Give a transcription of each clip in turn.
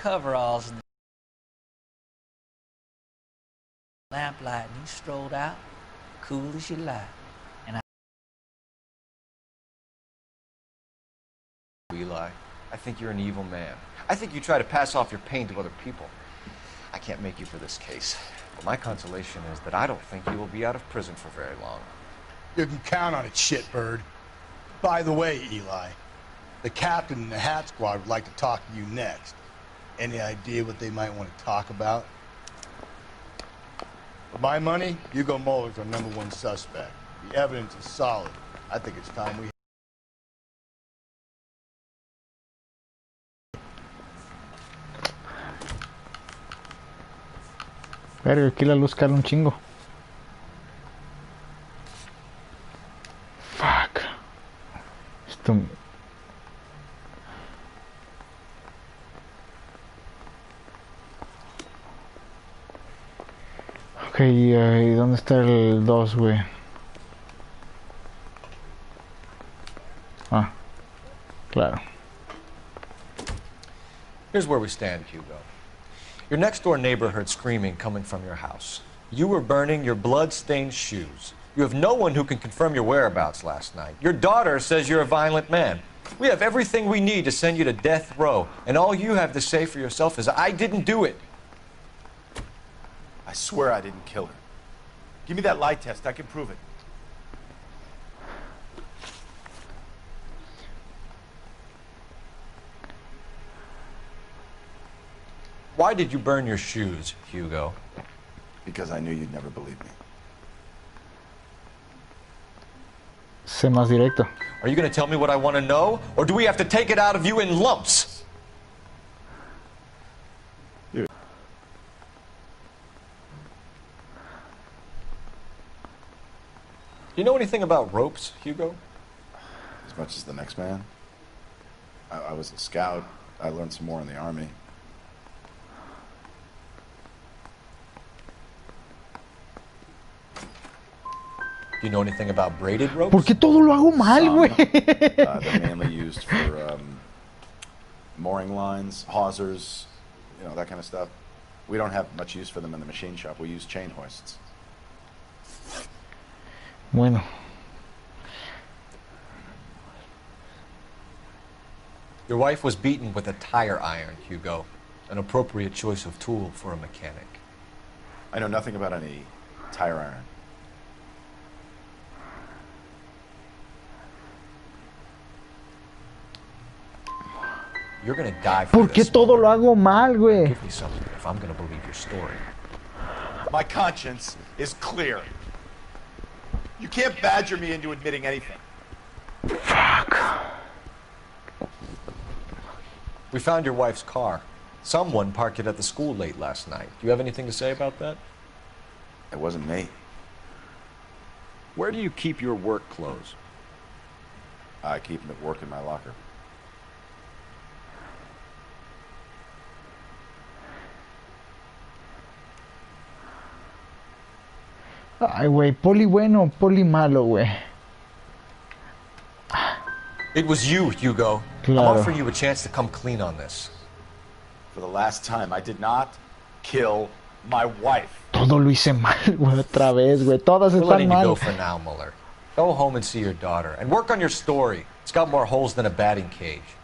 coveralls and lamplight, and you strolled out, cool as you lie. And Eli, I think you're an evil man. I think you try to pass off your pain to other people. I can't make you for this case, but my consolation is that I don't think you will be out of prison for very long. You can count on it, shitbird. By the way, Eli, the captain and the Hat Squad would like to talk to you next. Any idea what they might want to talk about? For my money, Hugo Muller's our #1 suspect. The evidence is solid. I think it's time we... Verga, aquí la luz cala un chingo. Fuck. Esto... Ok, ¿y dónde está el 2, güey? Ah, claro. Here's where we stand, Hugo. Your next-door neighbor heard screaming coming from your house. You were burning your blood-stained shoes. You have no one who can confirm your whereabouts last night. Your daughter says you're a violent man. We have everything we need to send you to death row, and all you have to say for yourself is, I didn't do it. I swear I didn't kill her. Give me that lie test. I can prove it. Why did you burn your shoes, Hugo? Because I knew you'd never believe me. Sé más directo. Are you going to tell me what I want to know, or do we have to take it out of you in lumps? Dude. Do you know anything about ropes, Hugo? As much as the next man. I was a scout. I learned some more in the army. Do you know anything about braided ropes? ¿Por qué todo lo hago mal, güey? They're mainly used for mooring lines, hawsers, you know, that kind of stuff. We don't have much use for them in the machine shop. We use chain hoists. Bueno. Your wife was beaten with a tire iron, Hugo. An appropriate choice of tool for a mechanic. I know nothing about any tire iron. You're gonna die for ¿Por qué this. todo lo hago mal, güey? Give me something if I'm gonna believe your story. My conscience is clear. You can't badger me into admitting anything. Fuck. We found your wife's car. Someone parked it at the school late last night. Do you have anything to say about that? It wasn't me. Where do you keep your work clothes? I keep them at work in my locker. Ay, güey, poli bueno, poli malo, güey. It was you, Hugo. Claro. I'm offering you a chance to come clean on this. For the last time, I did not kill my wife. Todo lo hice mal, güey, otra vez, güey. Todas We're están letting you mal. go for now, Muller. Go home and see your daughter, and work on your story. It's got more holes than a batting cage.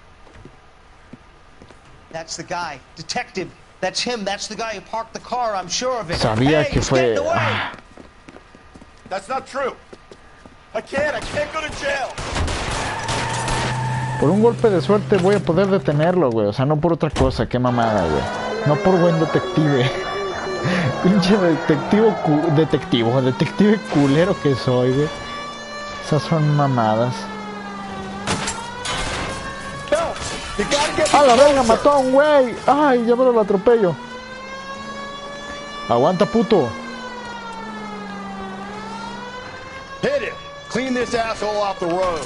that's the guy, detective. That's him. That's the guy who parked the car. I'm sure of it. Sabía hey, que he's fue... getting away. Ah. That's not true. I can't go to jail. Por un golpe de suerte voy a poder detenerlo, güey. O sea, no por otra cosa. Qué mamada, güey. No por buen detective. Pinche detective culero que soy, güey. Esas son mamadas. ¡A la verga! ¡Mató a un güey! ¡Ay! Ya me lo atropello. Aguanta, puto. Hit it! Clean this asshole off the road.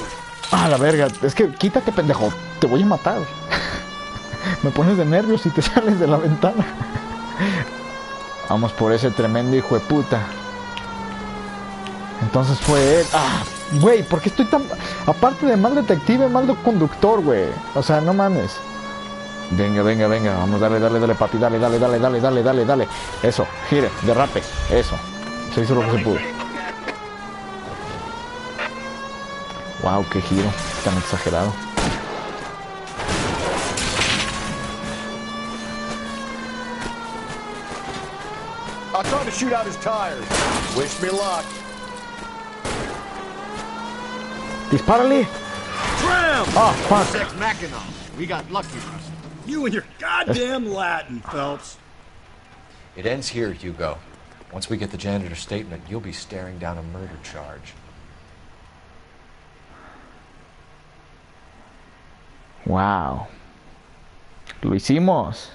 ¡Ah, la verga! Es que quítate, pendejo. Te voy a matar. Me pones de nervios y te sales de la ventana. Vamos por ese tremendo hijo de puta. Entonces fue él. ¡Ah! Güey, ¿por qué estoy tan... Aparte de mal detective, mal conductor, güey? O sea, no mames. Venga, venga, venga. Vamos, dale, dale, dale, papi. Dale, dale, dale, dale, dale, dale, dale. Eso, gire, derrape. Eso. Se hizo lo que se pudo. Wow, qué giro. Tan exagerado. I'll try to shoot out his tires. Wish me luck. ¡Dispárale! Oh, fuck. Sex Machina. We got lucky. You and your goddamn Latin, Phelps. It ends here, Hugo. Once we get the janitor's statement, you'll be staring down a murder charge. Wow. Lo hicimos.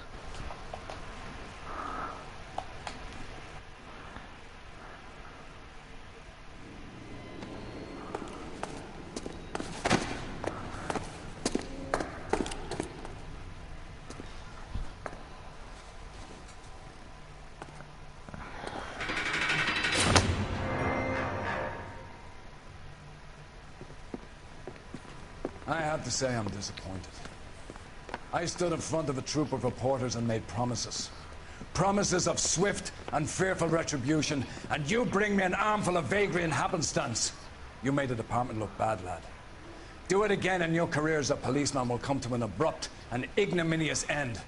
I have to say I'm disappointed. I stood in front of a troop of reporters and made promises. Promises of swift and fearful retribution, and you bring me an armful of vagary and happenstance. You made the department look bad, lad. Do it again and your career as a policeman will come to an abrupt and ignominious end.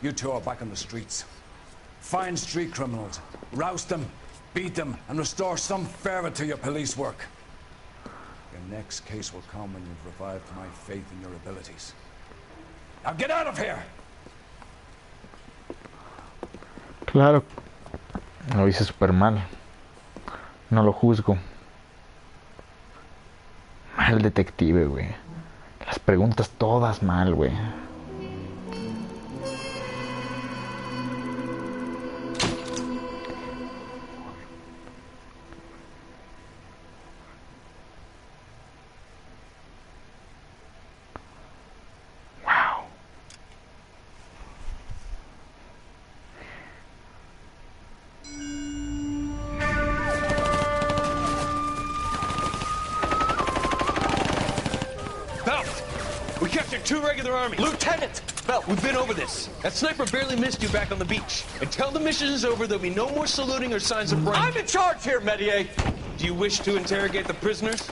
You two are back on the streets. Find street criminals, roust them, beat them, and restore some fervor to your police work. Your next case will come when you've revived my faith in your abilities. Now get out of here! Claro. Lo hice súper mal. No lo juzgo. Mal detective, güey. Las preguntas todas mal, güey. We captured 2 regular armies. Lieutenant! Phelps! We've been over this. That sniper barely missed you back on the beach. Until the mission is over, there'll be no more saluting or signs of rank. I'm in charge here, Medier! Do you wish to interrogate the prisoners?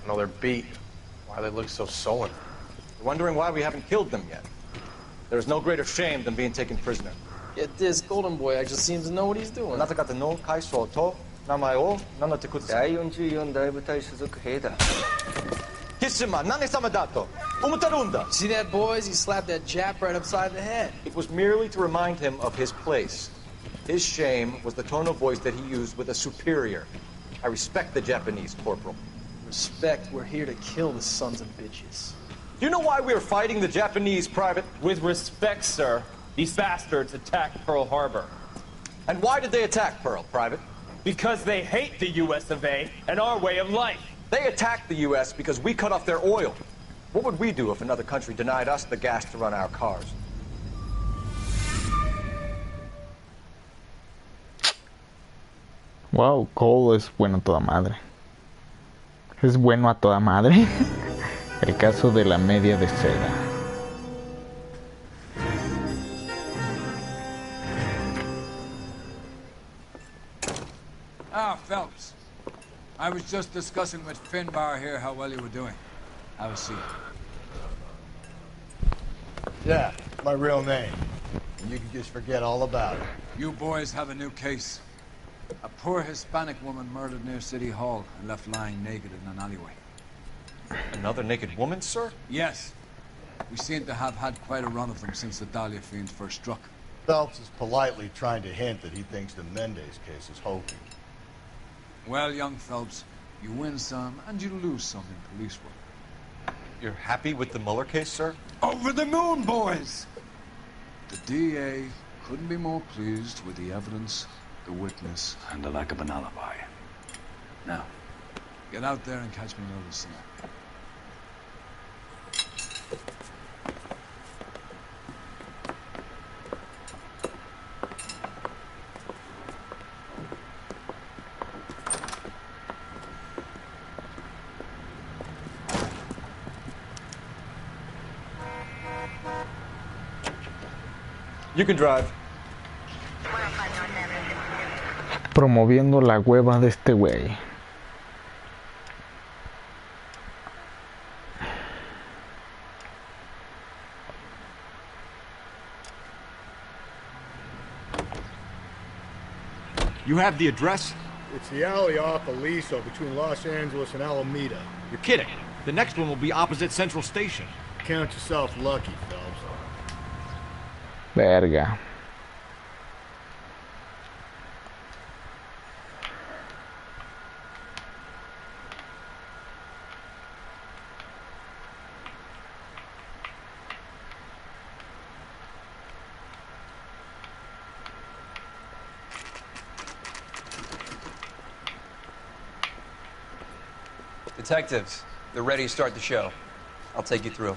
No, they're beat. Why they look so sullen? Wondering why we haven't killed them yet. There's no greater shame than being taken prisoner. Get this, Golden Boy just seems to know what he's doing. なた方の会社と名前を名乗ってください。第44大部隊所属兵だ。キスマ何様だと思ってるんだ。See that, boys? He slapped that Jap right upside the head. It was merely to remind him of his place. His shame was the tone of voice that he used with a superior. I respect the Japanese, Corporal. Respect, we're here to kill the sons of bitches. Do you know why we are fighting the Japanese, Private? With respect, sir, these bastards attacked Pearl Harbor. And why did they attack Pearl, Private? Because they hate the US of A and our way of life. They attacked the U.S. because we cut off their oil. What would we do if another country denied us the gas to run our cars? Wow, Cole es bueno a toda madre. Es bueno a toda madre. El caso de la media de seda. Ah, Phelps. I was just discussing with Finbar here how well you were doing. Have a seat. Yeah, my real name. And you can just forget all about it. You boys have a new case. A poor Hispanic woman murdered near City Hall and left lying naked in an alleyway. Another naked woman, sir? Yes. We seem to have had quite a run of them since the Dahlia fiends first struck. Phelps is politely trying to hint that he thinks the Mendez case is hokey. Well, young Phelps, you win some and you lose some in police work. You're happy with the Mueller case, sir? Over the moon, boys! The DA couldn't be more pleased with the evidence, the witness, and the lack of an alibi. Now, get out there and catch me another sinner. You can drive. Promoviendo la hueva de este güey. You have the address? It's the alley off Aliso between Los Angeles and Alameda. You're kidding. The next one will be opposite Central Station. Count yourself lucky, Phelps. Verga. Detectives, they're ready to start the show. I'll take you through.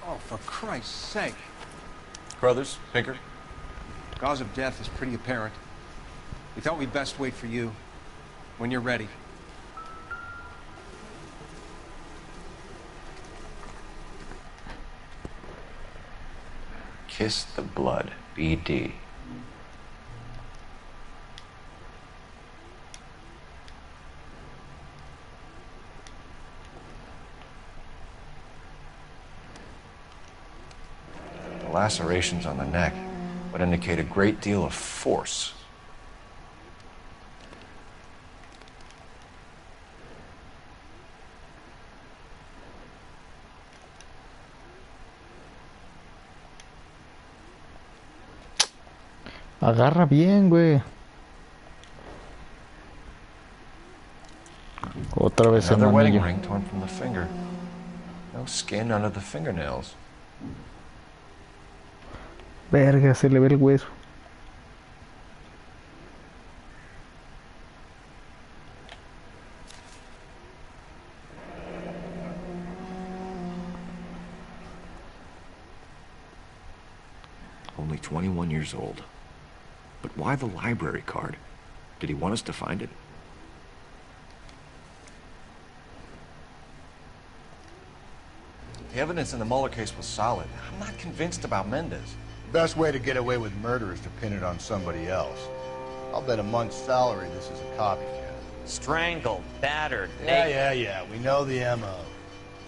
Oh, for Christ's sake. Crothers, Pinker. Cause of death is pretty apparent. We thought we'd best wait for you. When you're ready. Kiss the blood, BD. The lacerations on the neck would indicate a great deal of force. Agarra bien, güey. Otra vez el Another wedding anillo. ring torn from the finger. No skin under the fingernails. Verga, se le ve el hueso. Only 21 years old. But why the library card? Did he want us to find it? The evidence in the Mueller case was solid. I'm not convinced about Mendez. The best way to get away with murder is to pin it on somebody else. I'll bet a month's salary this is a copycat. Strangled, battered, Yeah. We know the M.O.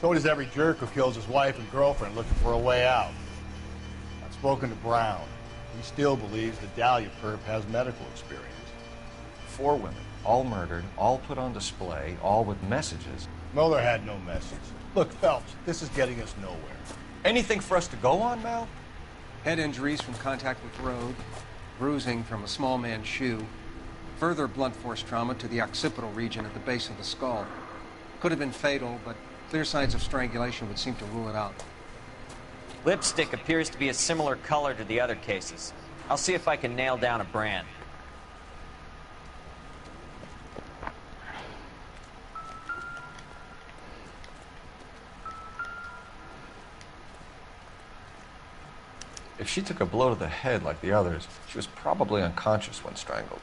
So does every jerk who kills his wife and girlfriend looking for a way out. I've spoken to Brown. He still believes the Dahlia perp has medical experience. 4 women, all murdered, all put on display, all with messages. Mueller had no message. Look, Phelps, this is getting us nowhere. Anything for us to go on, Mal? Head injuries from contact with road, bruising from a small man's shoe, further blunt force trauma to the occipital region at the base of the skull. Could have been fatal, but clear signs of strangulation would seem to rule it out. Lipstick appears to be a similar color to the other cases. I'll see if I can nail down a brand. If she took a blow to the head like the others, she was probably unconscious when strangled.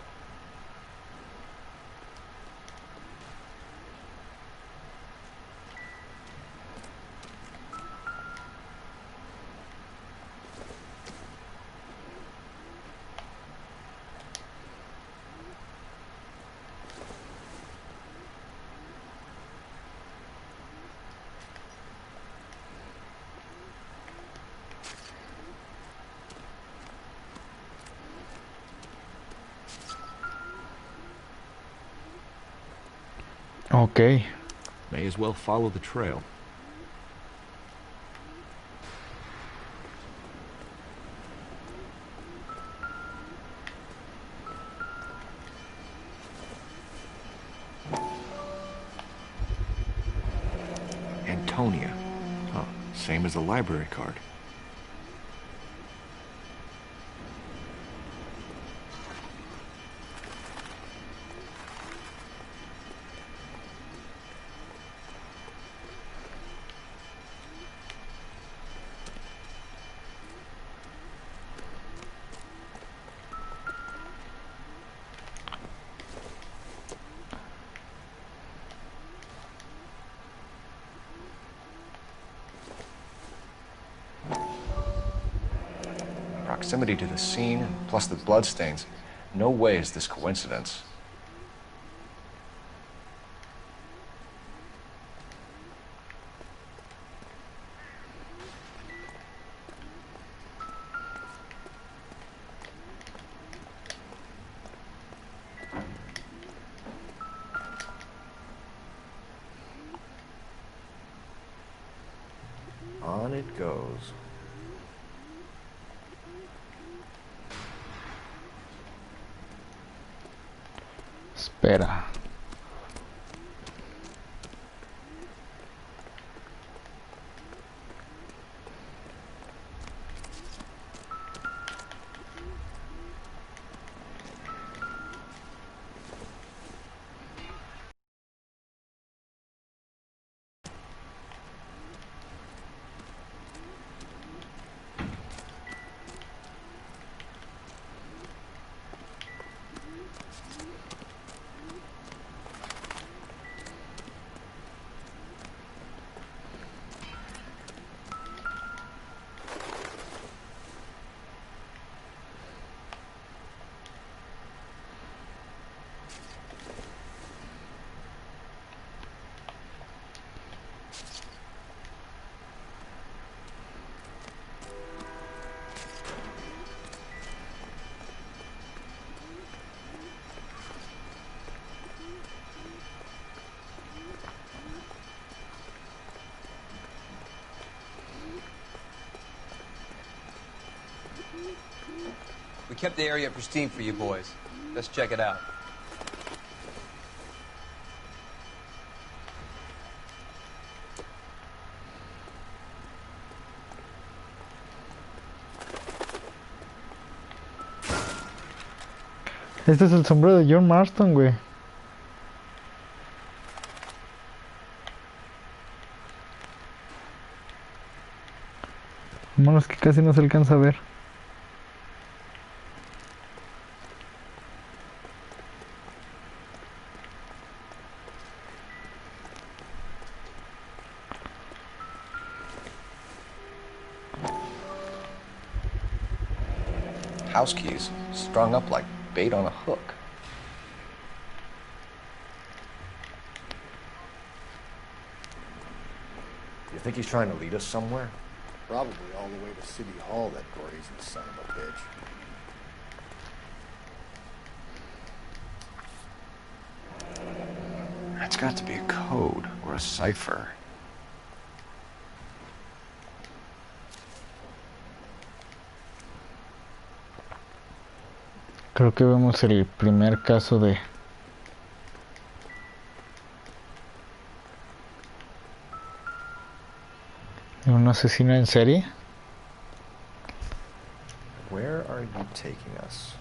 Okay. May as well follow the trail. Antonia. Huh. Same as the library card. proximity to the scene, plus the bloodstains, no way is this coincidence. On it goes. Espera. We kept the area pristine for you boys. Let's check it out. Este es el sombrero de John Marston, güey. Bueno, es que casi no se alcanza a ver. House keys strung up like bait on a hook. You think he's trying to lead us somewhere? Probably all the way to City Hall, that Gordy's the son of a bitch. That's got to be a code or a cipher. Creo que vemos el primer caso de un asesino en serie. Where are you taking us?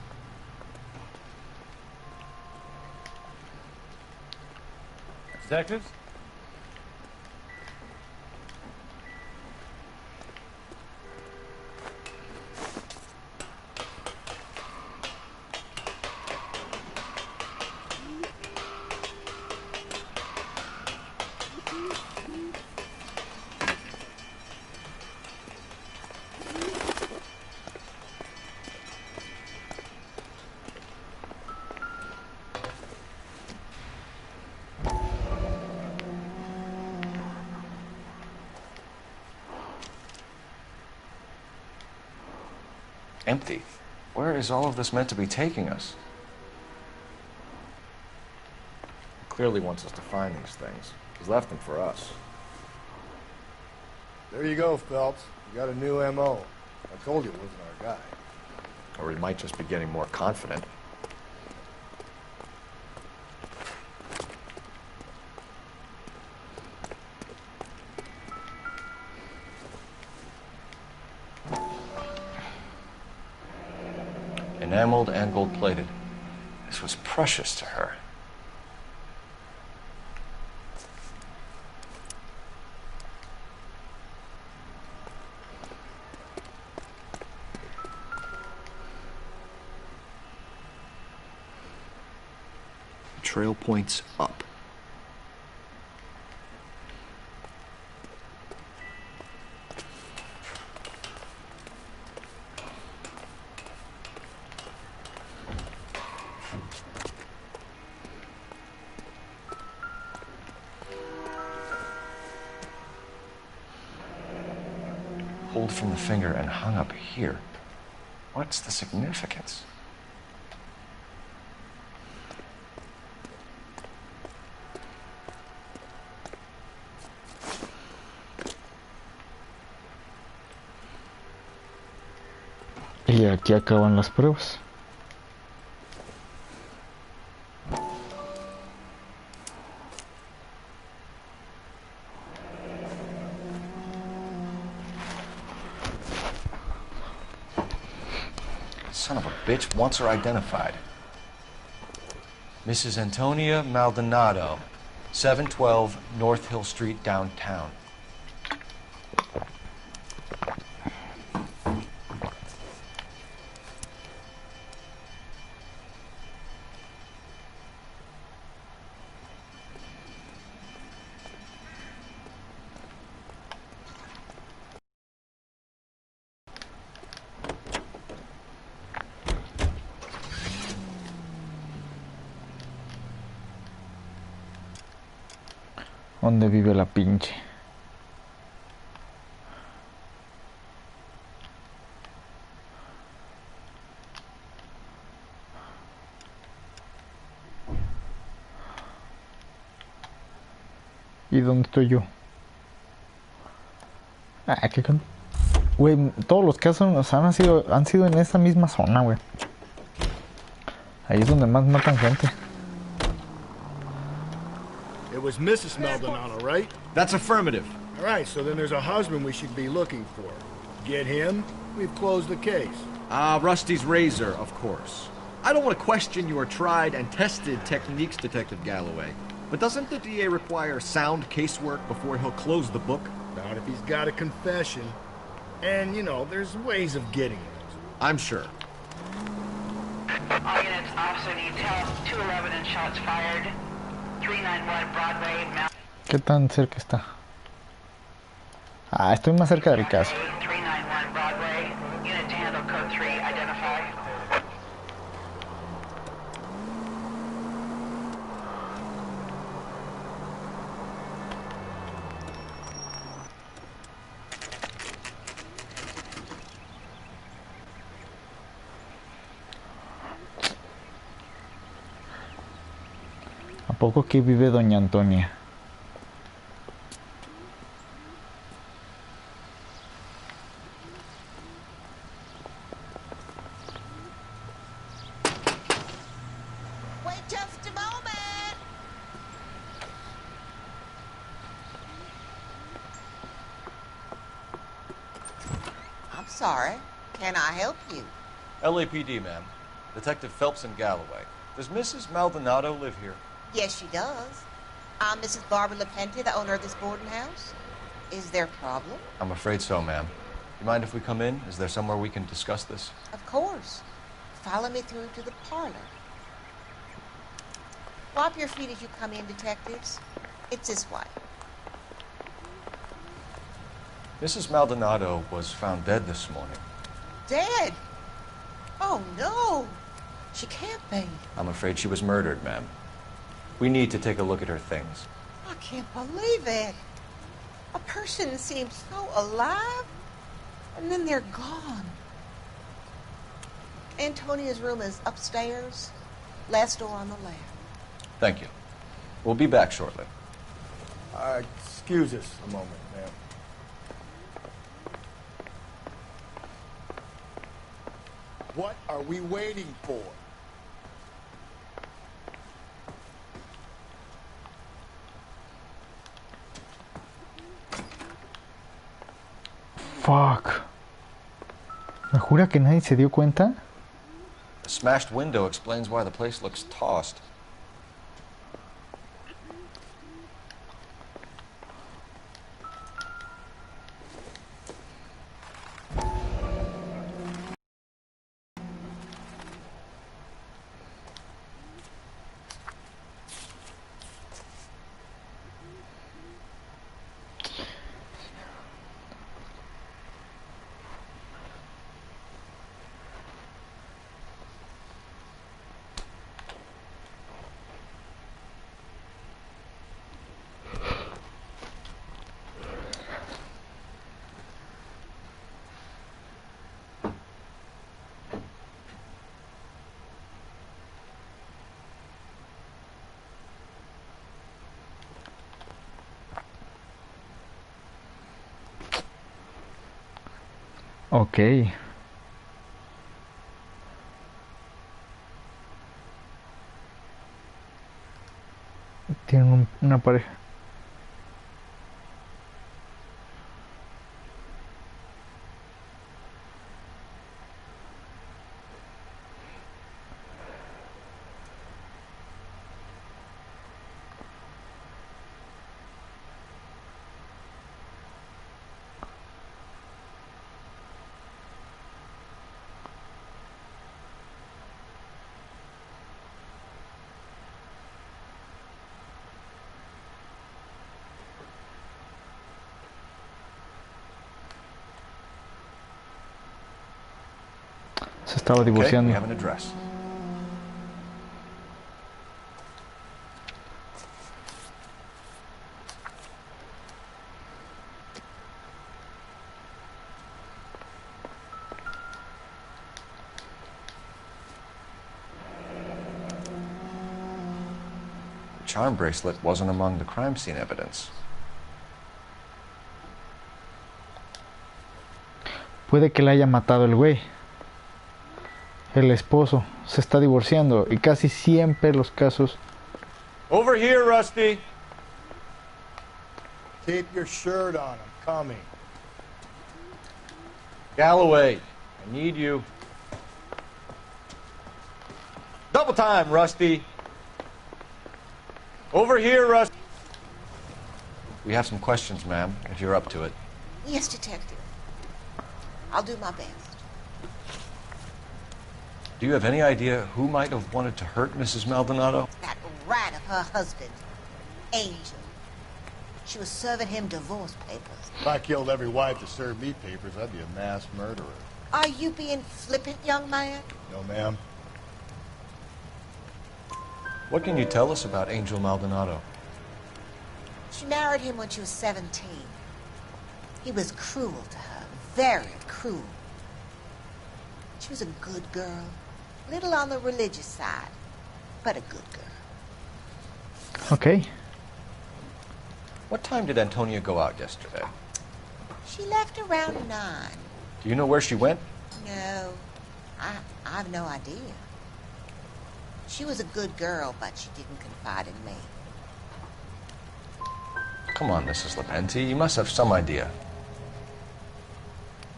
Detectives? Empty. Where is all of this meant to be taking us? He clearly wants us to find these things. He's left them for us. There you go, Phelps. You got a new M.O. I told you it wasn't our guy. Or he might just be getting more confident. Enameled and gold-plated. This was precious to her. The trail points up. pulled from the finger and hung up here. What's the significance? Y aquí acaban las pruebas. Son of a bitch wants her identified. Mrs. Antonia Maldonado, 712 North Hill Street, downtown. ¿Dónde vive la pinche? ¿Y dónde estoy yo? Ah, qué con... Güey, todos los casos han sido en esa misma zona, güey. Ahí es donde más matan gente. It was Mrs. Maldonado, right? That's affirmative. All right, so then there's a husband we should be looking for. Get him, we've closed the case. Rusty's razor, of course. I don't want to question your tried and tested techniques, Detective Galloway. But doesn't the DA require sound casework before he'll close the book? Not if he's got a confession. And, you know, there's ways of getting it. I'm sure. All units, officer detail, 211 and shots fired. 391 Broadway, Mount... ¿Qué tan cerca está? Ah, estoy más cerca del caso. 391 Broadway, unit to handle code 3, identify. ¿A poco aquí vive Doña Antonia? Wait just a moment. I'm sorry. Can I help you? LAPD, ma'am. Detective Phelps and Galloway. Does Mrs. Maldonado live here? Yes, she does. I'm Mrs. Barbara LaPente, the owner of this boarding house. Is there a problem? I'm afraid so, ma'am. You mind if we come in? Is there somewhere we can discuss this? Of course. Follow me through to the parlor. Wipe your feet as you come in, detectives. It's this way. Mrs. Maldonado was found dead this morning. Dead? Oh, no. She can't be. I'm afraid she was murdered, ma'am. We need to take a look at her things. I can't believe it. A person seems so alive, and then they're gone. Antonia's room is upstairs, last door on the left. Thank you. We'll be back shortly. Excuse us a moment, ma'am. What are we waiting for? Fuck. ¿Me jura que nadie se dio cuenta? The smashed window explains why the place looks tossed. Ok. Tienen una pareja. Se estaba divorciando. Okay, we have an address. The charm bracelet wasn't among the crime scene evidence. Puede que la haya matado el güey. El esposo se está divorciando y casi siempre los casos. Over here, Rusty. Keep your shirt on. I'm coming. Galloway, I need you. Double time, Rusty. Over here, Rusty. We have some questions, ma'am, if you're up to it. Yes, Detective. I'll do my best. Do you have any idea who might have wanted to hurt Mrs. Maldonado? That rat of her husband, Angel. She was serving him divorce papers. If I killed every wife to serve me papers, I'd be a mass murderer. Are you being flippant, young man? No, ma'am. What can you tell us about Angel Maldonado? She married him when she was 17. He was cruel to her, very cruel. She was a good girl, little on the religious side, but a good girl. Okay. What time did Antonia go out yesterday? She left around 9. Do you know where she went? No, I've no idea. She was a good girl, but she didn't confide in me. Come on, Mrs. Lepenti, you must have some idea.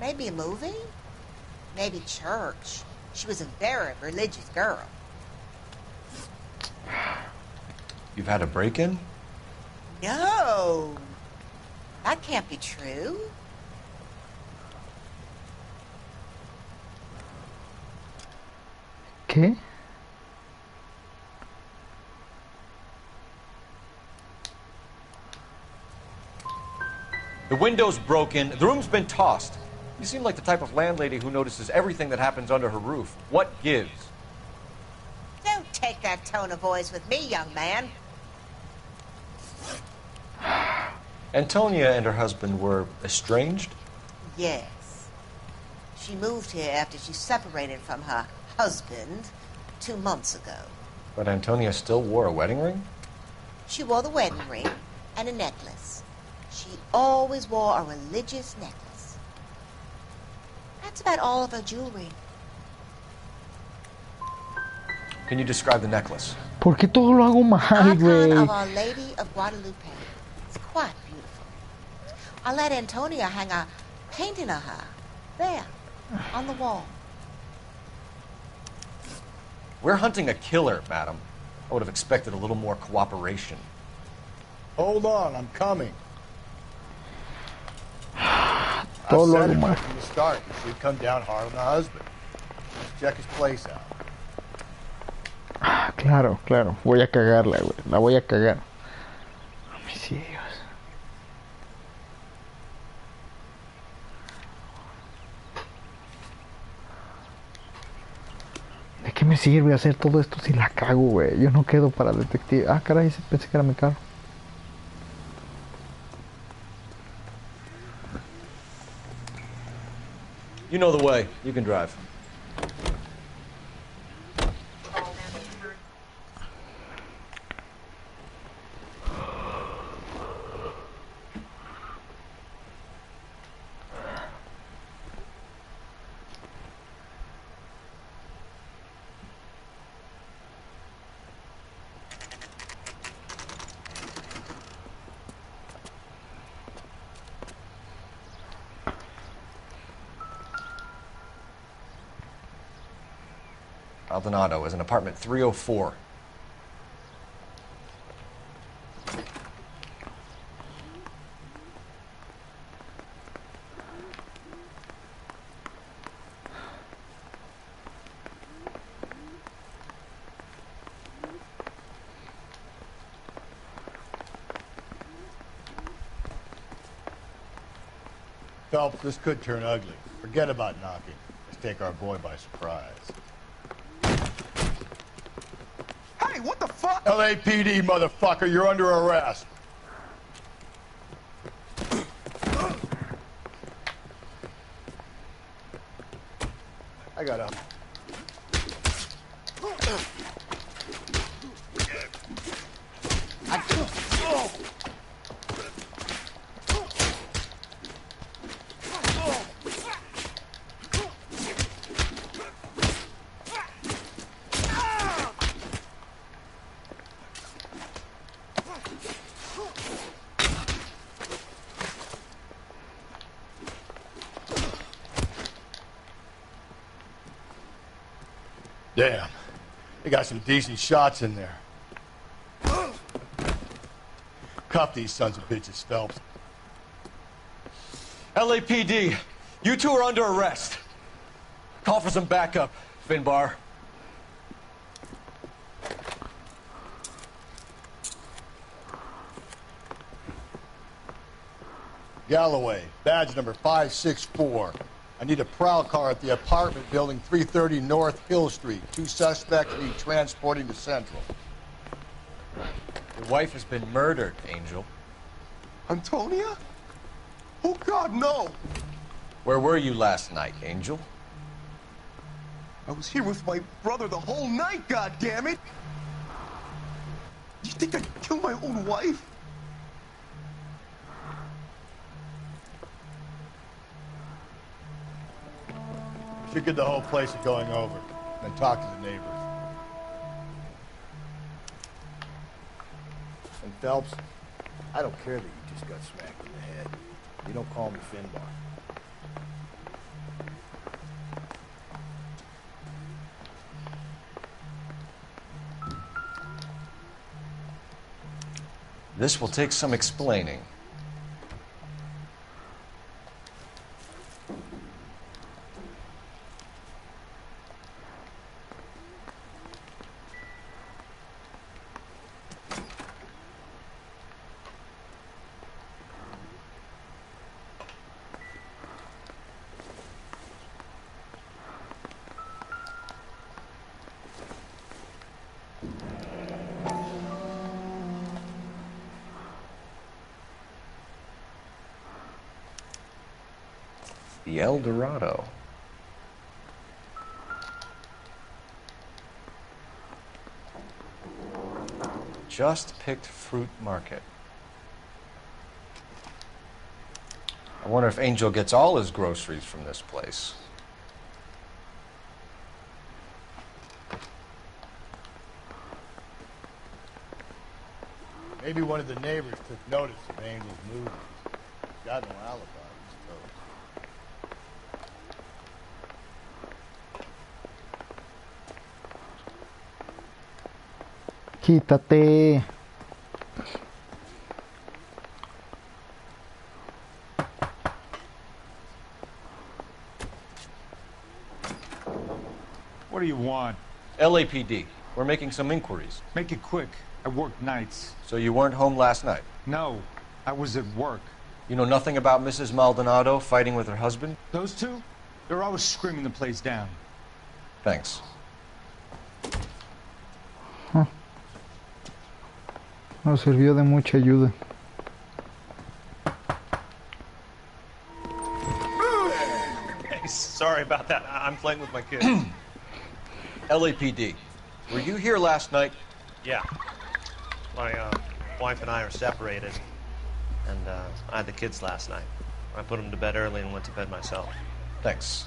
Maybe a movie? Maybe church. She was a very religious girl. You've had a break-in? No, that can't be true. ¿Qué? The window's broken, the room's been tossed. You seem like the type of landlady who notices everything that happens under her roof. What gives? Don't take that tone of voice with me, young man. Antonia and her husband were estranged? Yes. She moved here after she separated from her husband 2 months ago. But Antonia still wore a wedding ring? She wore the wedding ring and a necklace. She always wore a religious necklace. That's about all of her jewelry. Can you describe the necklace? ¿Por qué todo lo hago mal, Icon güey? of Our Lady of Guadalupe. It's quite beautiful. I let Antonia hang a painting of her there on the wall. We're hunting a killer, madam. I would have expected a little more cooperation. Hold on, I'm coming. Todo lo I said hago it mal. from the start. You should come down hard on the husband. Let's check his place out. Ah, claro, claro. Voy a cagarla, güey. La voy a cagar. Homicidios. ¿De qué me sirve hacer todo esto si la cago, güey? Yo no quedo para detective. Ah, caray, pensé que era mi carro. You know the way. You can drive. Maldonado is in apartment 304. Phelps, this could turn ugly. Forget about knocking. Let's take our boy by surprise. Hey, what the fuck? LAPD, motherfucker, you're under arrest. I got up. Damn. They got some decent shots in there. Cuff these sons of bitches, Phelps. LAPD, you two are under arrest. Call for some backup, Finbar. Galloway, badge number 564. I need a prowl car at the apartment building 330 North Hill Street. 2 suspects need transporting to Central. Your wife has been murdered, Angel. Antonia? Oh, God, no! Where were you last night, Angel? I was here with my brother the whole night, goddammit! You think I'd kill my own wife? Should get the whole place going over, then talk to the neighbors. And Phelps, I don't care that you just got smacked in the head. You don't call me Finbar. This will take some explaining. The El Dorado. Just picked fruit market. I wonder if Angel gets all his groceries from this place. Maybe one of the neighbors took notice of Angel's movements. Got no alibi. Quítate. What do you want? LAPD. We're making some inquiries. Make it quick. I work nights. So you weren't home last night? No, I was at work. You know nothing about Mrs. Maldonado fighting with her husband? Those two? They're always screaming the place down. Thanks. Nos sirvió de mucha ayuda. Hey, sorry about that. I'm playing with my kids. LAPD. Were you here last night? Yeah. My wife and I are separated, and I had the kids last night. I put them to bed early and went to bed myself. Thanks.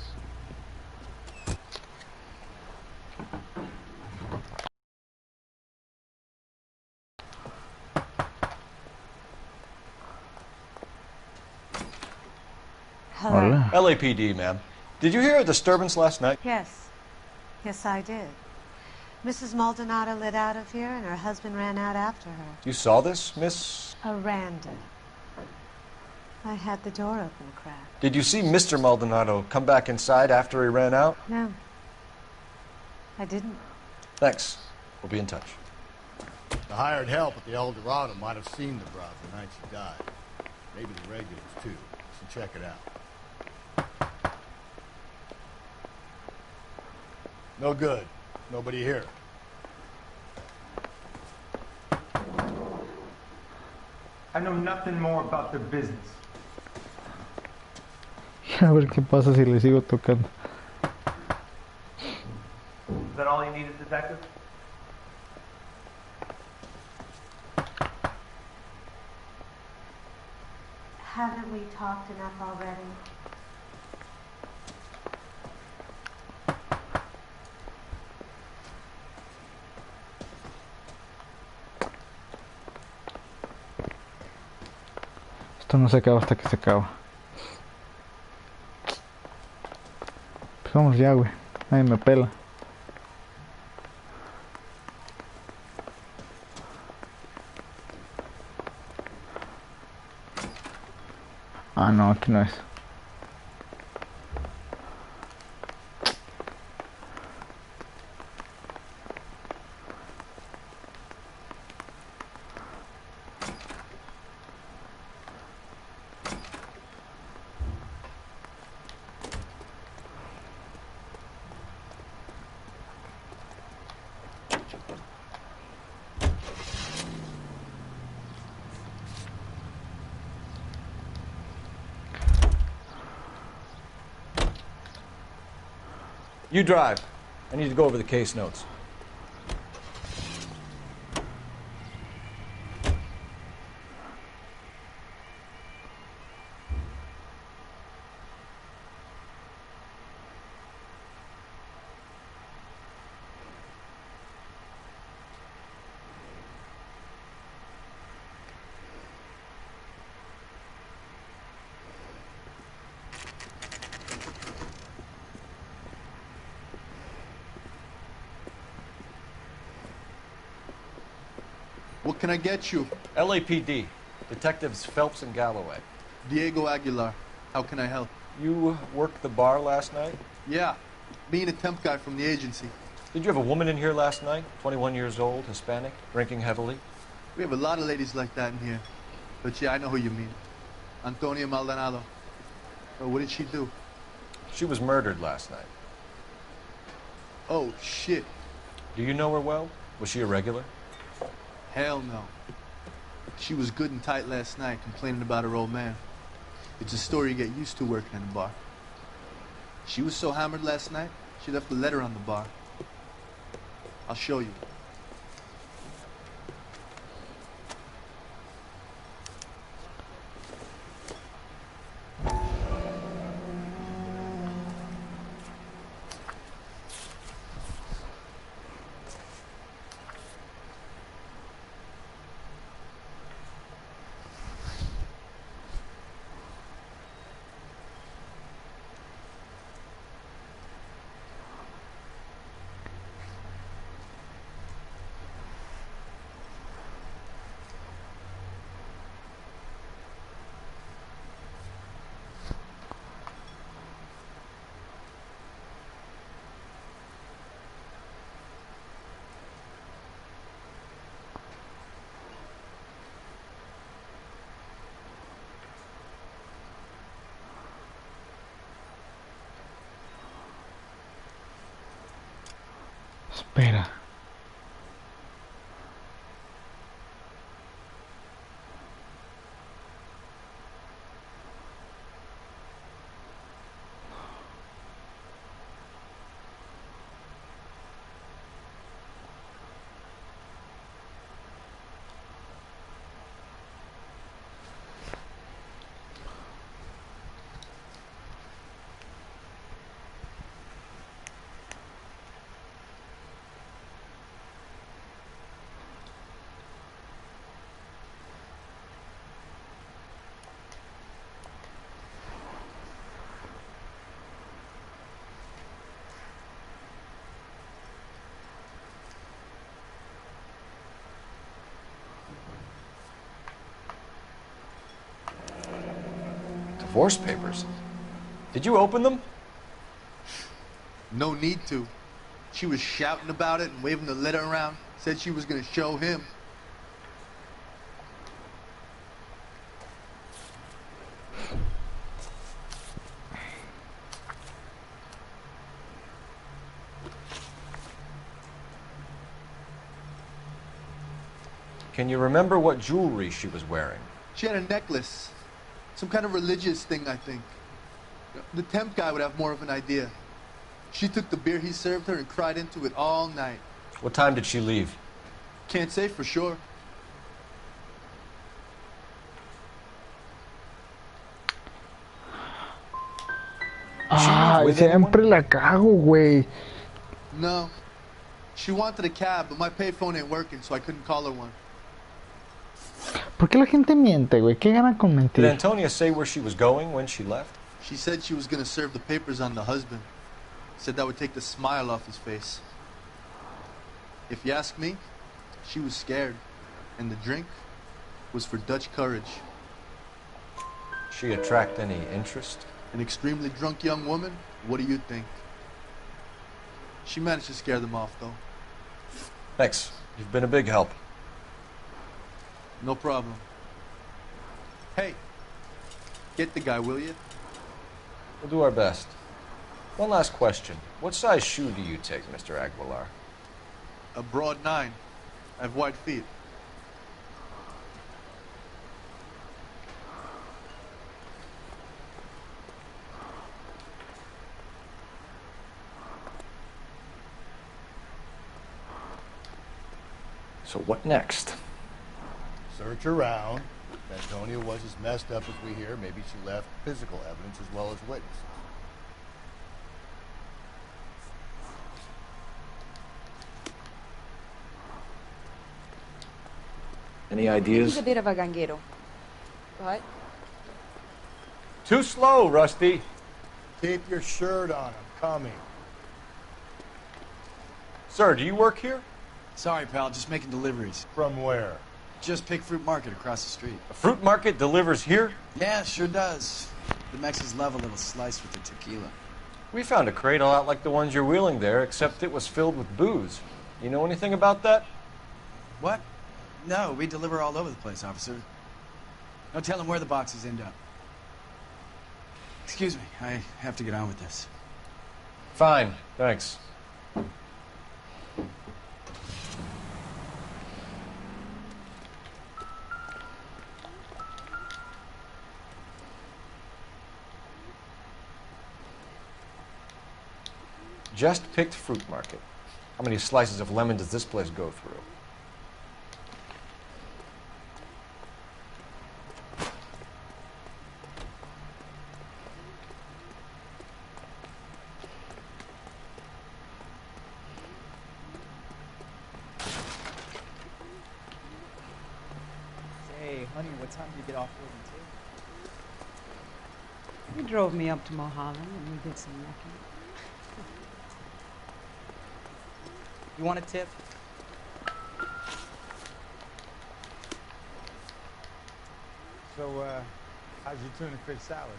Hello. LAPD, ma'am. Did you hear a disturbance last night? Yes. Yes, I did. Mrs. Maldonado lit out of here, and her husband ran out after her. You saw this, Miss? Aranda. I had the door open a crack. Did you see Mr. Maldonado come back inside after he ran out? No. I didn't. Thanks. We'll be in touch. The hired help at the El Dorado might have seen the broad the night she died. Maybe the regulars, too. So check it out. No good. Nobody here. I know nothing more about their business. A ver qué pasa si le sigo tocando. Is that all you needed, detective? Haven't we talked enough already? Esto no se acaba hasta que se acaba. Pues vamos ya, güey. Nadie me pela. Ah, no, aquí no es. You drive. I need to go over the case notes. What can I get you? LAPD. Detectives Phelps and Galloway. Diego Aguilar. How can I help? You worked the bar last night? Yeah. Me and a temp guy from the agency. Did you have a woman in here last night? 21 years old, Hispanic, drinking heavily? We have a lot of ladies like that in here. But yeah, I know who you mean. Antonia Maldonado. Oh, what did she do? She was murdered last night. Oh, shit. Do you know her well? Was she a regular? Hell no. She was good and tight last night, complaining about her old man. It's a story you get used to working in a bar. She was so hammered last night, she left a letter on the bar. I'll show you. Espera. Divorce papers? Did you open them? No need to. She was shouting about it and waving the letter around. Said she was gonna show him. Can you remember what jewelry she was wearing? She had a necklace. Some kind of religious thing, I think. The temp guy would have more of an idea. She took the beer he served her and cried into it all night. What time did she leave? Can't say for sure. Ah, siempre la cago, güey. No. She wanted a cab, but my payphone ain't working, so I couldn't call her one. ¿Por qué la gente miente, güey? ¿Qué gana con Did mentir? Antonia say where she was going when she left? She said she was gonna serve the papers on the husband. Said that would take the smile off his face. If you ask me, she was scared. And the drink was for Dutch courage. She attract any interest? An extremely drunk young woman? What do you think? She managed to scare them off, though. Thanks. You've been a big help. No problem. Hey, get the guy, will you? We'll do our best. One last question. What size shoe do you take, Mr. Aguilar? A broad 9. I have wide feet. So what next? Search around. If Antonia was as messed up as we hear, maybe she left physical evidence as well as witnesses. Any ideas? He's a bit of a ganguero. But Too slow, Rusty. Keep your shirt on. I'm coming. Sir, do you work here? Sorry, pal, just making deliveries. From where? Just Pig Fruit Market across the street. A fruit market delivers here? Yeah, sure does. The Mexicans love a little slice with the tequila. We found a crate a lot like the ones you're wheeling there, except it was filled with booze. You know anything about that? What? No, we deliver all over the place, officer. Don't tell them where the boxes end up. Excuse me, I have to get on with this. Fine, thanks. Just picked fruit market. How many slices of lemon does this place go through? Say, honey, what time do you get off work until? He drove me up to Mulholland and we did some necking. You want a tip? So, how's your tuna fish salad?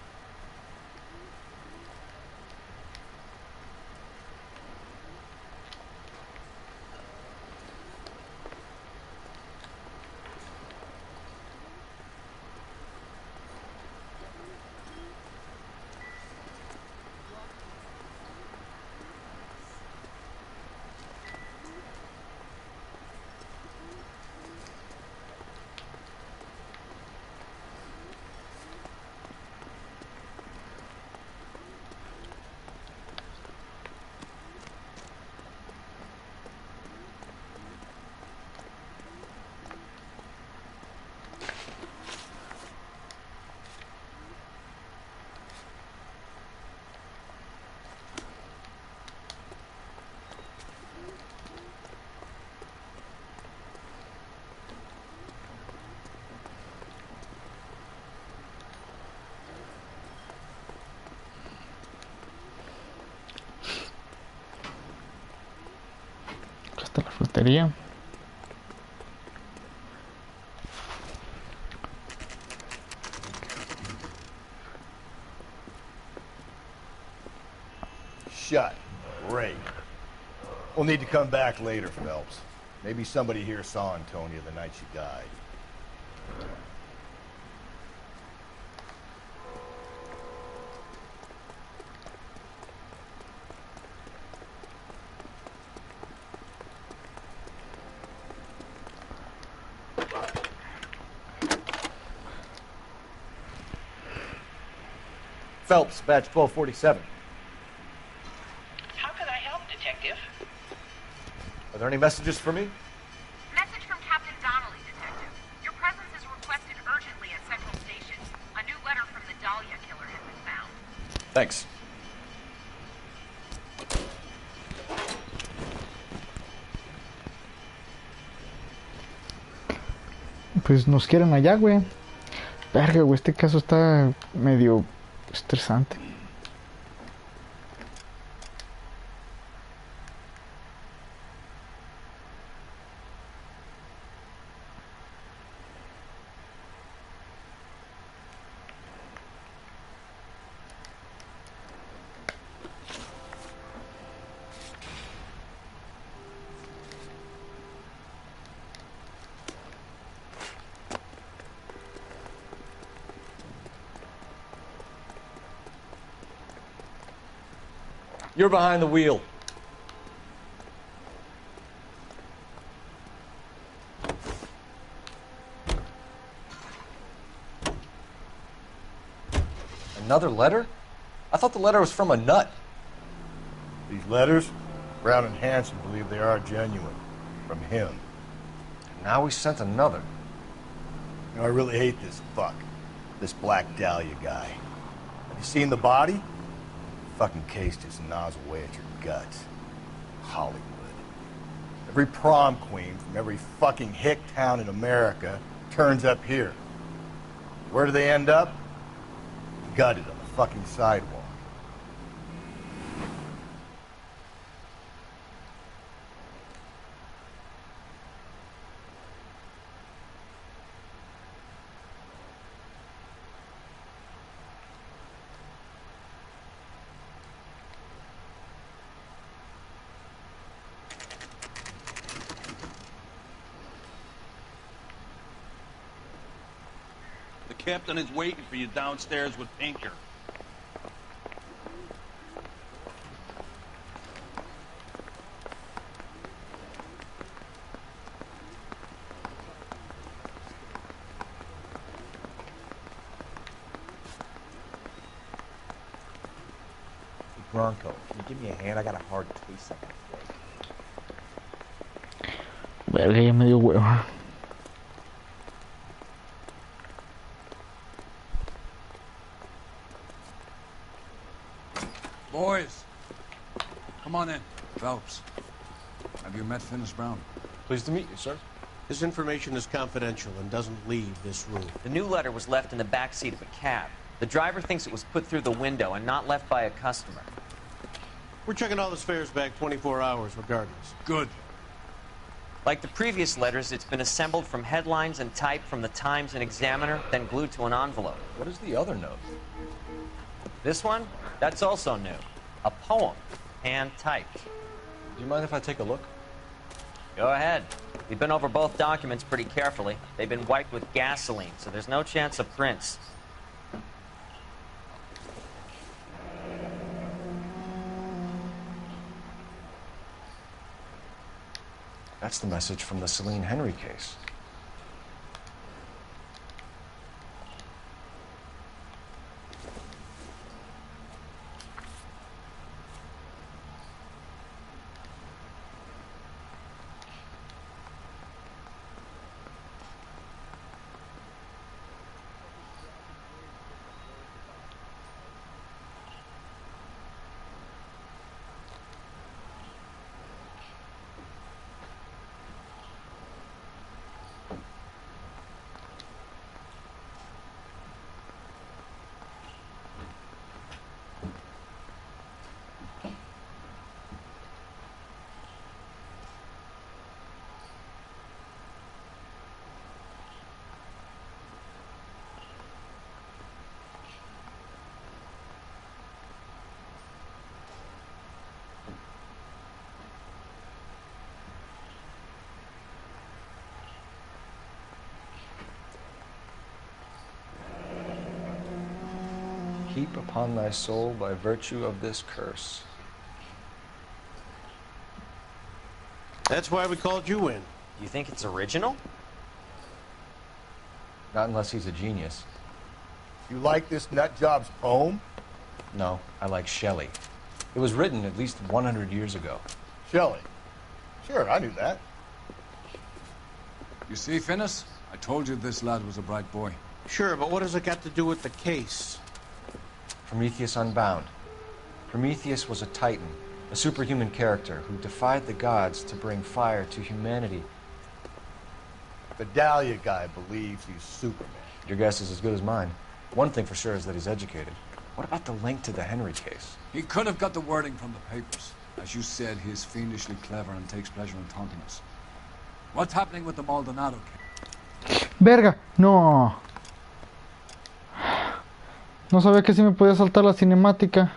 Acá está la frutería. Great. We'll need to come back later, Phelps. Maybe somebody here saw Antonia the night she died. Phelps, badge 1247. How can I help, Detective? Are there any messages for me? Message from Captain Donnelly, Detective. Your presence is requested urgently at Central Station. A new letter from the Dahlia killer has been found. Thanks. Pues nos quieren allá, güey. Verga, güey, este caso está medio estresante. You're behind the wheel. Another letter? I thought the letter was from a nut. These letters, Brown and Hanson believe they are genuine. From him. And now we sent another. You know, I really hate this fuck. This Black Dahlia guy. Have you seen the body? Fucking case just gnaws away at your guts. Hollywood. Every prom queen from every fucking hick town in America turns up here. Where do they end up? Gutted on the fucking sidewalk. The captain is waiting for you downstairs with Pinker. Bronco, can you give me a hand? I got a hard taste in my throat. Verga, ya me dio hueva. Boys, come on in. Phelps, have you met Finis Brown? Pleased to meet you, sir. This information is confidential and doesn't leave this room. The new letter was left in the back seat of a cab. The driver thinks it was put through the window and not left by a customer. We're checking all the spares back 24 hours regardless. Good. Like the previous letters, it's been assembled from headlines and typed from the Times and Examiner, then glued to an envelope. What is the other note? This one? That's also new. A poem, hand-typed. Do you mind if I take a look? Go ahead. We've been over both documents pretty carefully. They've been wiped with gasoline, so there's no chance of prints. That's the message from the Celine Henry case. heap upon thy soul by virtue of this curse. That's why we called you in. You think it's original? Not unless he's a genius. You like this nut job's poem? No, I like Shelley. It was written at least 100 years ago. Shelley? Sure, I knew that. You see, Finnis? I told you this lad was a bright boy. Sure, but what has it got to do with the case? Prometheus Unbound. Prometheus was a titan, a superhuman character who defied the gods to bring fire to humanity. The Dahlia guy believes he's Superman. Your guess is as good as mine. One thing for sure is that he's educated. What about the link to the Henry case? He could have got the wording from the papers. As you said, he is fiendishly clever and takes pleasure in taunting us. What's happening with the Maldonado case? Verga, no. No sabía que sí me podía saltar la cinemática.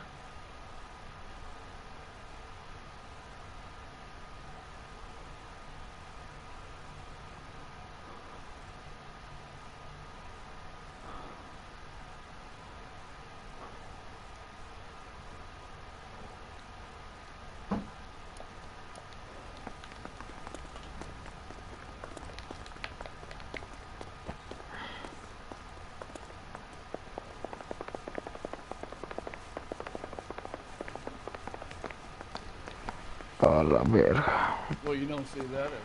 A la verga. Well, you don't see that every day.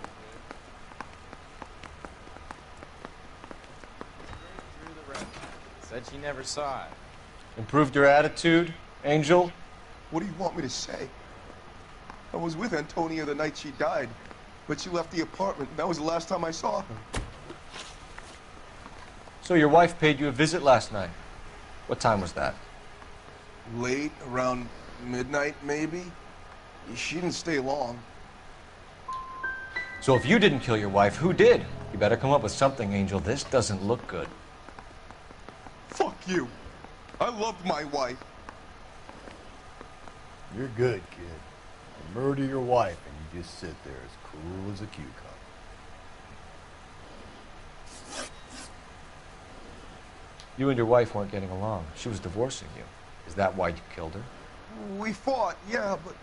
Through the red. Said she never saw it. Improved your attitude, Angel? What do you want me to say? I was with Antonia the night she died, but she left the apartment. That was the last time I saw her. So your wife paid you a visit last night. What time was that? Late, around midnight, maybe? She didn't stay long. So if you didn't kill your wife, who did? You better come up with something, Angel. This doesn't look good. Fuck you. I loved my wife. You're good, kid. You murder your wife and you just sit there as cool as a cucumber. You and your wife weren't getting along. She was divorcing you. Is that why you killed her? We fought, yeah, but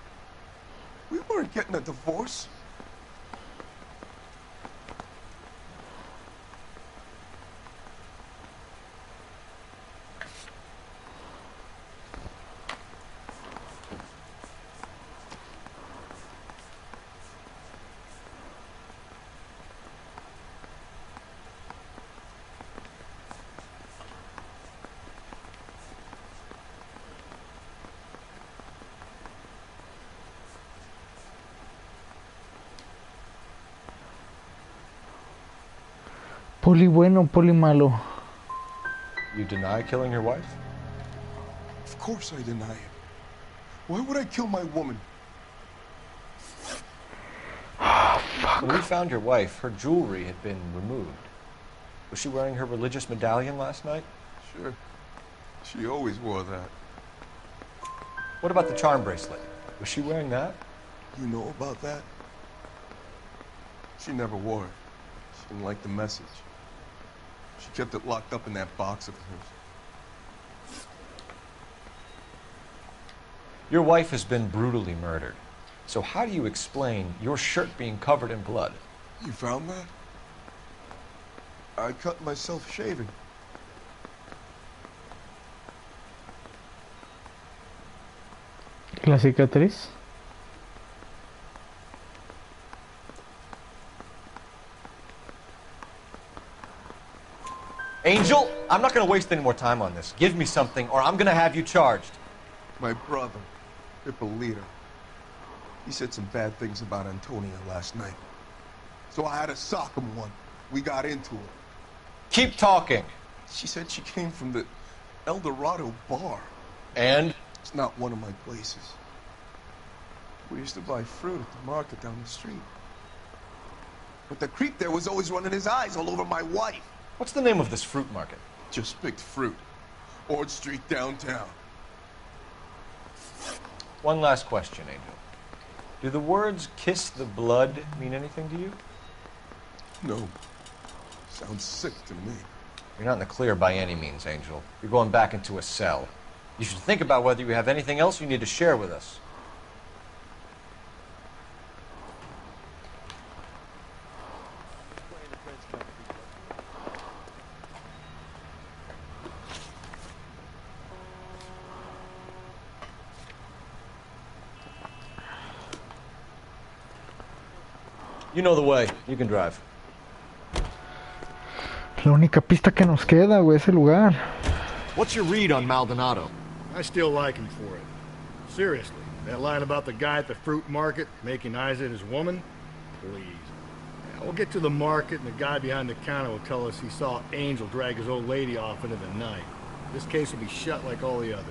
we weren't getting a divorce. Poli bueno, poli malo. You deny killing your wife? Of course I deny it. Why would I kill my woman? When we found your wife, her jewelry had been removed. Was she wearing her religious medallion last night? Sure. She always wore that. What about the charm bracelet? Was she wearing that? You know about that? She never wore it. She didn't like the message. She kept it locked up in that box of hers. Your wife has been brutally murdered. So how do you explain your shirt being covered in blood? You found that? I cut myself shaving. La cicatriz. Angel, I'm not going to waste any more time on this. Give me something or I'm going to have you charged. My brother, Hippolyta, he said some bad things about Antonia last night. So I had to sock him one. We got into it. Keep talking. She said she came from the El Dorado bar. And? It's not one of my places. We used to buy fruit at the market down the street. But the creep there was always running his eyes all over my wife. What's the name of this fruit market? Just picked fruit. Ord Street downtown. One last question, Angel. Do the words kiss the blood mean anything to you? No. Sounds sick to me. You're not in the clear by any means, Angel. You're going back into a cell. You should think about whether you have anything else you need to share with us. You know the way. You can drive. La única pista que nos queda, güey, ese lugar. What's your read on Maldonado? I still like him for it. Seriously, that line about the guy at the fruit market making Isa his woman? Please. Yeah, we'll get to the market and the guy behind the counter will tell us he saw Angel drag his old lady off into the night. This case will be shut like all the others.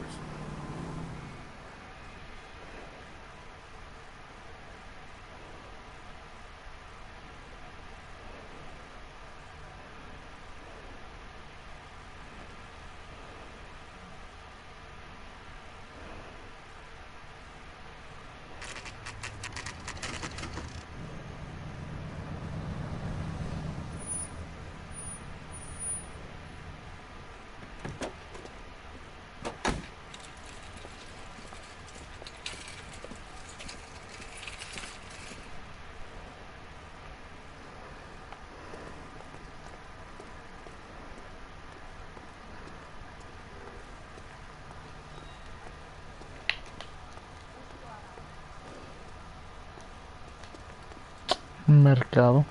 Mercado.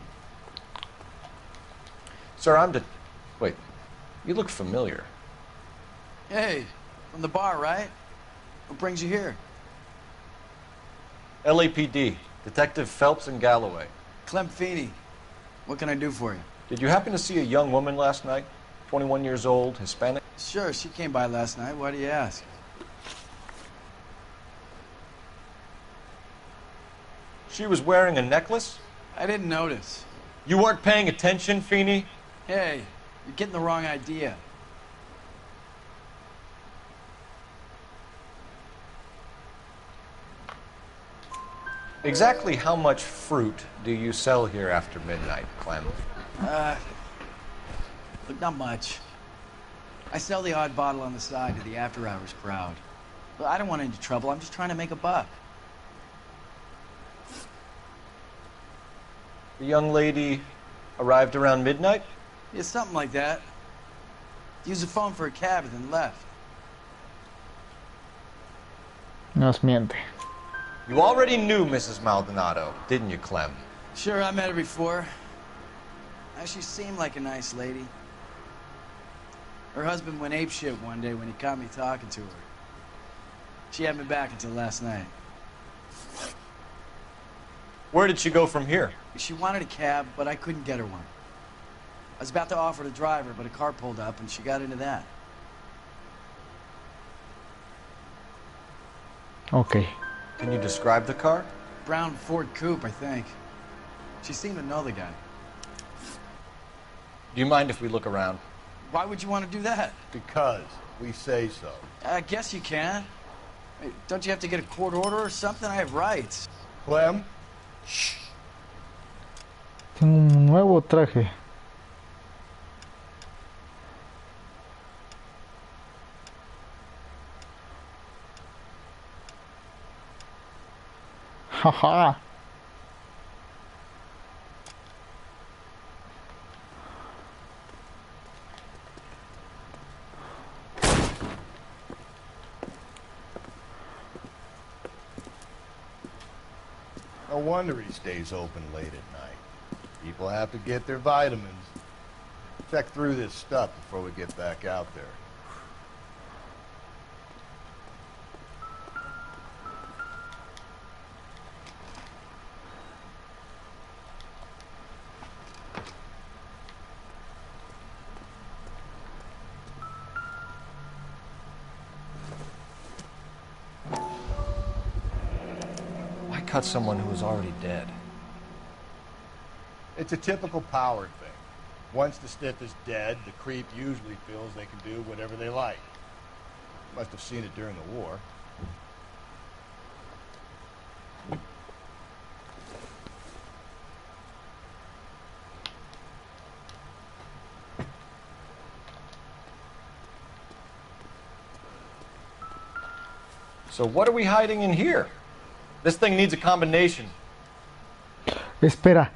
Sir, Wait, you look familiar. Hey, from the bar, right? What brings you here? LAPD, Detective Phelps and Galloway. Clem Feeney. What can I do for you? Did you happen to see a young woman last night? 21 years old, Hispanic? Sure, she came by last night. Why do you ask? She was wearing a necklace? I didn't notice. You weren't paying attention, Feeney? Hey, you're getting the wrong idea. Exactly how much fruit do you sell here after midnight, Clem? Look, not much. I sell the odd bottle on the side to the after-hours crowd. But I don't want any trouble. I'm just trying to make a buck. The young lady arrived around midnight? Yeah, something like that. Used the phone for a cab and then left. Nos miente. You already knew Mrs. Maldonado, didn't you, Clem? Sure, I met her before. She seemed like a nice lady. Her husband went apeshit one day when he caught me talking to her. She had me back until last night. Where did she go from here? She wanted a cab, but I couldn't get her one. I was about to offer to drive her, but a car pulled up and she got into that. Okay. Can you describe the car? Brown Ford Coupe, I think. She seemed to know the guy. Do you mind if we look around? Why would you want to do that? Because we say so. I guess you can. Hey, don't you have to get a court order or something? I have rights. Clem? Shh. Tengo un nuevo traje. Haha. No wonder he stays open late at night. People have to get their vitamins. Check through this stuff before we get back out there. Why cut someone who was already dead? It's a typical power thing. Once the stiff is dead, the creep usually feels they can do whatever they like. Must have seen it during the war. So what are we hiding in here? This thing needs a combination. Espera.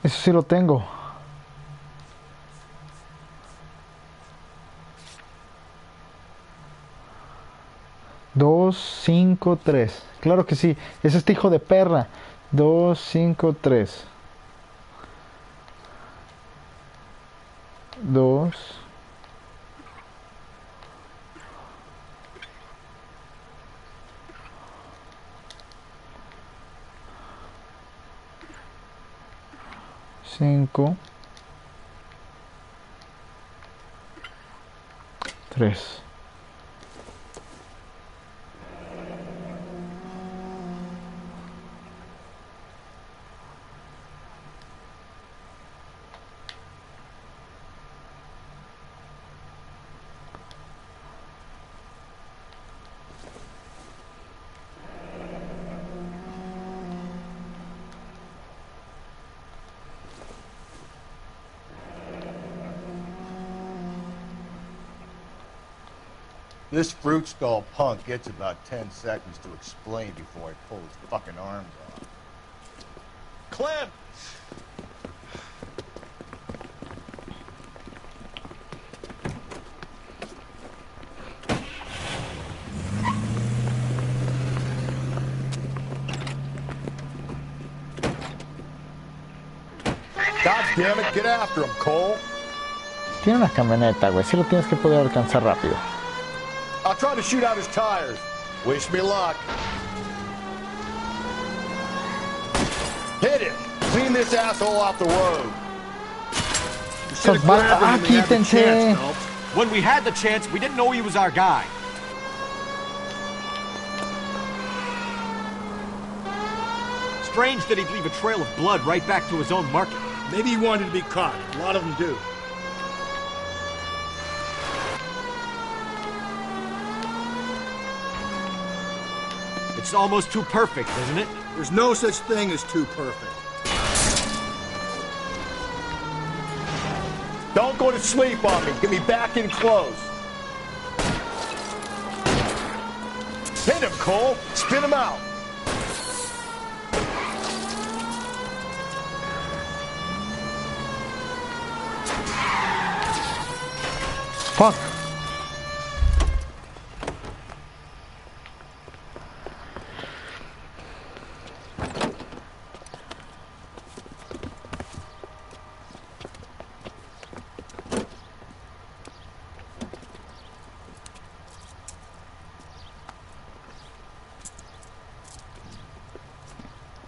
Eso sí lo tengo. Dos, 5, 3. Claro que sí. Es este hijo de perra. 2, 5, 3. 2. 5, 3. This fruit skull punk gets about 10 seconds to explain before I pull his fucking arms off. Clem! God damn it, get after him, Cole. Tiene una camioneta, güey. Sí lo tienes que poder alcanzar rápido. I'll try to shoot out his tires. Wish me luck. Hit him. Clean this asshole off the road. Quítense. When we had the chance, we didn't know he was our guy. Strange that he'd leave a trail of blood right back to his own market. Maybe he wanted to be caught. A lot of them do. It's almost too perfect, isn't it? There's no such thing as too perfect. Don't go to sleep on me. Get me back in close. Hit him, Cole. Spin him out. Fuck.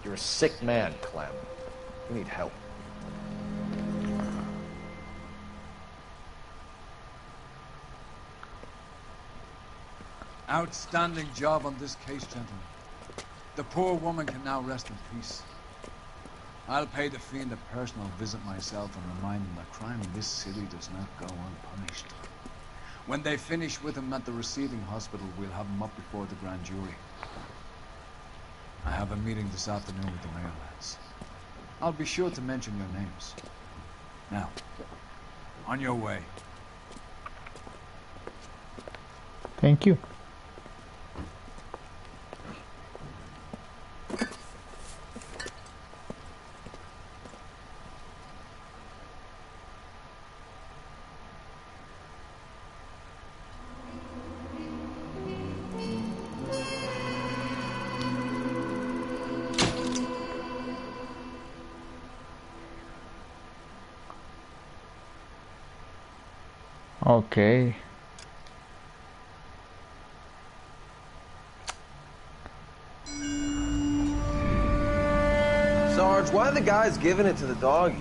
You're a sick man, Clem. You need help. Outstanding job on this case, gentlemen. The poor woman can now rest in peace. I'll pay the fiend a personal visit myself and remind him that crime in this city does not go unpunished. When they finish with him at the receiving hospital, we'll have him up before the grand jury. I have a meeting this afternoon with the mayor lads. I'll be sure to mention your names. Now, on your way. Thank you. Okay. Sarge, why are the guys giving it to the doggies?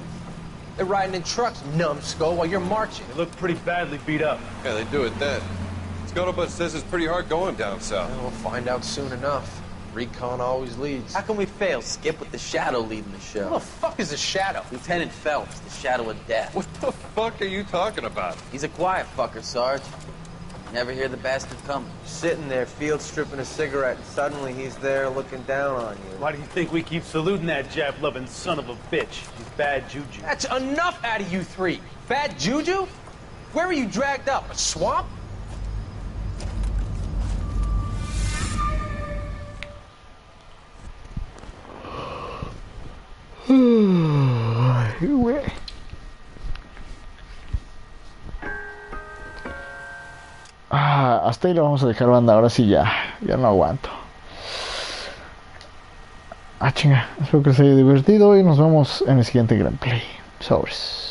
They're riding in trucks, numbskull, while you're marching. They look pretty badly beat up. Yeah, they do it then. Scuttlebutt says it's pretty hard going down south. We'll find out soon enough. Recon always leads. How can we fail, Skip, with the Shadow leading the show? Who the fuck is the Shadow? Lieutenant Phelps, the Shadow of Death. What the fuck are you talking about? He's a quiet fucker, Sarge. Never hear the bastard coming. Sitting there, field stripping a cigarette, and suddenly he's there looking down on you. Why do you think we keep saluting that Jap-loving son of a bitch? He's bad juju. That's enough out of you three. Bad juju? Where were you dragged up? A swamp? hasta ahí lo vamos a dejar, banda. Ahora sí ya no aguanto. Chinga, espero que les haya divertido y nos vemos en el siguiente gameplay. Sobres.